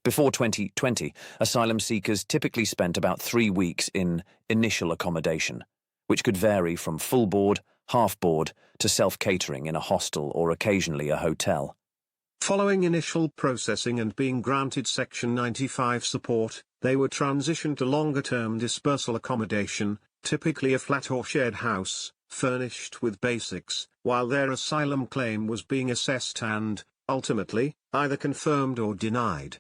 Before 2020, asylum seekers typically spent about 3 weeks in initial accommodation, which could vary from full board, half board, to self-catering in a hostel or occasionally a hotel. Following initial processing and being granted Section 95 support, they were transitioned to longer-term dispersal accommodation, typically a flat or shared house, furnished with basics, while their asylum claim was being assessed and, ultimately, either confirmed or denied.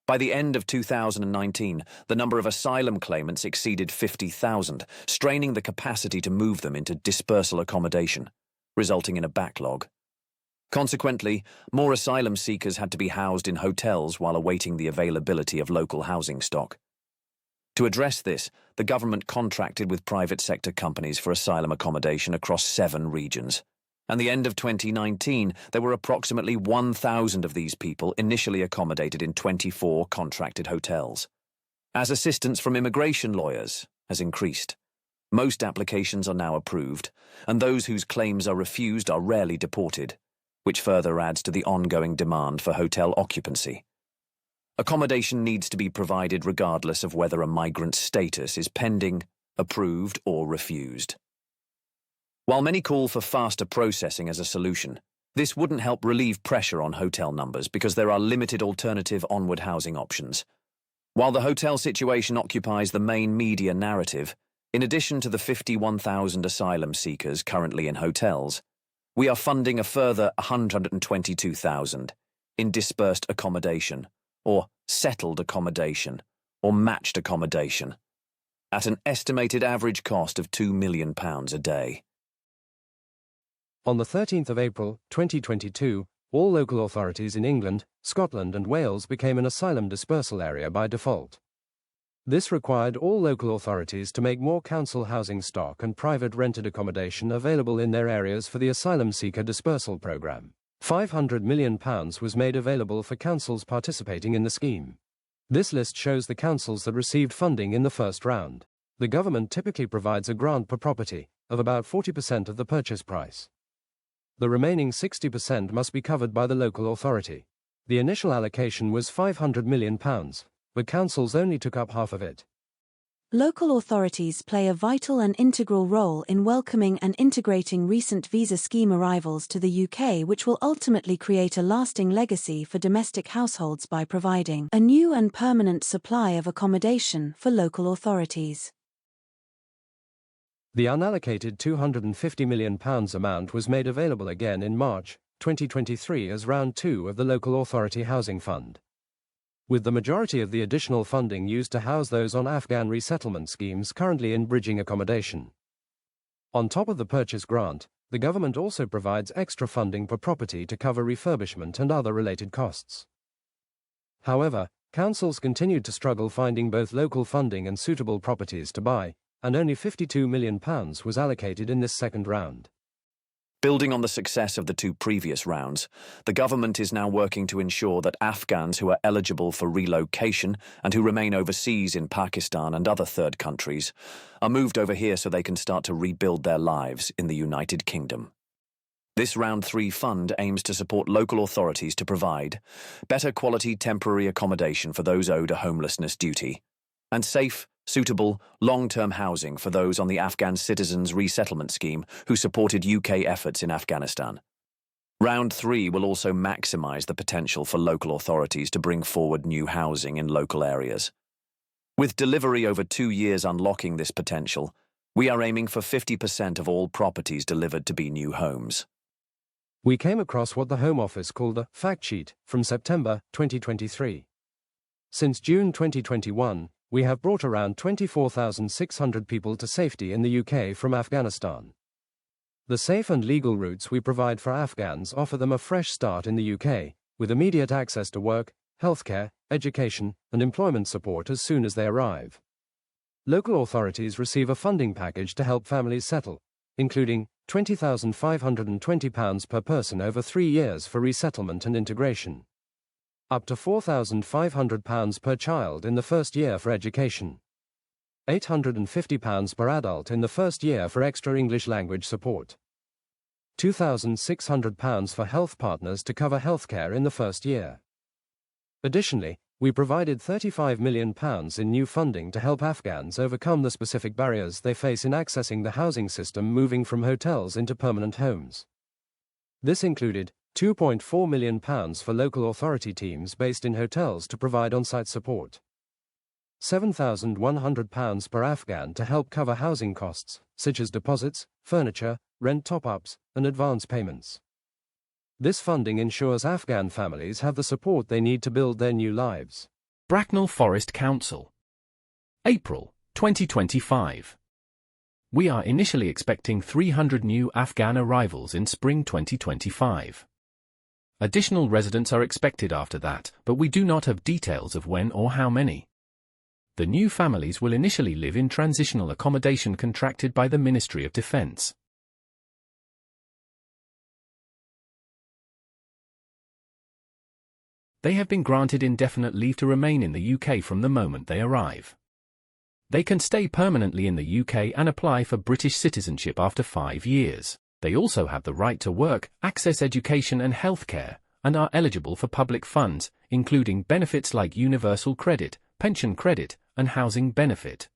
By the end of 2019, the number of asylum claimants exceeded 50,000, straining the capacity to move them into dispersal accommodation, resulting in a backlog. Consequently, more asylum seekers had to be housed in hotels while awaiting the availability of local housing stock. To address this, the government contracted with private sector companies for asylum accommodation across 7 regions. At the end of 2019, there were approximately 1,000 of these people initially accommodated in 24 contracted hotels. As assistance from immigration lawyers has increased, most applications are now approved, and those whose claims are refused are rarely deported, which further adds to the ongoing demand for hotel occupancy. Accommodation needs to be provided regardless of whether a migrant's status is pending, approved, or refused. While many call for faster processing as a solution, this wouldn't help relieve pressure on hotel numbers because there are limited alternative onward housing options. While the hotel situation occupies the main media narrative, in addition to the 51,000 asylum seekers currently in hotels, we are funding a further 122,000 in dispersed accommodation, or settled accommodation, or matched accommodation, at an estimated average cost of £2 million a day. On the 13th of April, 2022, all local authorities in England, Scotland and Wales became an asylum dispersal area by default. This required all local authorities to make more council housing stock and private rented accommodation available in their areas for the asylum seeker dispersal programme. £500 million was made available for councils participating in the scheme. This list shows the councils that received funding in the first round. The government typically provides a grant per property of about 40% of the purchase price. The remaining 60% must be covered by the local authority. The initial allocation was £500 million, but councils only took up half of it. Local authorities play a vital and integral role in welcoming and integrating recent visa scheme arrivals to the UK, which will ultimately create a lasting legacy for domestic households by providing a new and permanent supply of accommodation for local authorities. The unallocated £250 million amount was made available again in March 2023 as Round 2 of the Local Authority Housing Fund, with the majority of the additional funding used to house those on Afghan resettlement schemes currently in bridging accommodation. On top of the purchase grant, the government also provides extra funding per property to cover refurbishment and other related costs. However, councils continued to struggle finding both local funding and suitable properties to buy, and only £52 million was allocated in this second round. Building on the success of the 2 previous rounds, the government is now working to ensure that Afghans who are eligible for relocation and who remain overseas in Pakistan and other third countries are moved over here so they can start to rebuild their lives in the United Kingdom. This Round 3 fund aims to support local authorities to provide better quality temporary accommodation for those owed a homelessness duty, and safe, suitable, long-term housing for those on the Afghan Citizens Resettlement Scheme who supported UK efforts in Afghanistan. Round 3 will also maximise the potential for local authorities to bring forward new housing in local areas. With delivery over 2 years unlocking this potential, we are aiming for 50% of all properties delivered to be new homes. We came across what the Home Office called a fact sheet from September 2023. Since June 2021, we have brought around 24,600 people to safety in the UK from Afghanistan. The safe and legal routes we provide for Afghans offer them a fresh start in the UK, with immediate access to work, healthcare, education, and employment support as soon as they arrive. Local authorities receive a funding package to help families settle, including £20,520 per person over 3 years for resettlement and integration, up to £4,500 per child in the first year for education, £850 per adult in the first year for extra English language support, £2,600 for health partners to cover healthcare in the first year, Additionally, we provided £35 million in new funding to help Afghans overcome the specific barriers they face in accessing the housing system, moving from hotels into permanent homes. This included £2.4 million for local authority teams based in hotels to provide on-site support, £7,100 per Afghan to help cover housing costs, such as deposits, furniture, rent top-ups, and advance payments. This funding ensures Afghan families have the support they need to build their new lives. Bracknell Forest Council. April 2025. We are initially expecting 300 new Afghan arrivals in spring 2025. Additional residents are expected after that, but we do not have details of when or how many. The new families will initially live in transitional accommodation contracted by the Ministry of Defence. They have been granted indefinite leave to remain in the UK from the moment they arrive. They can stay permanently in the UK and apply for British citizenship after 5 years. They also have the right to work, access education and healthcare, and are eligible for public funds, including benefits like universal credit, pension credit, and housing benefit.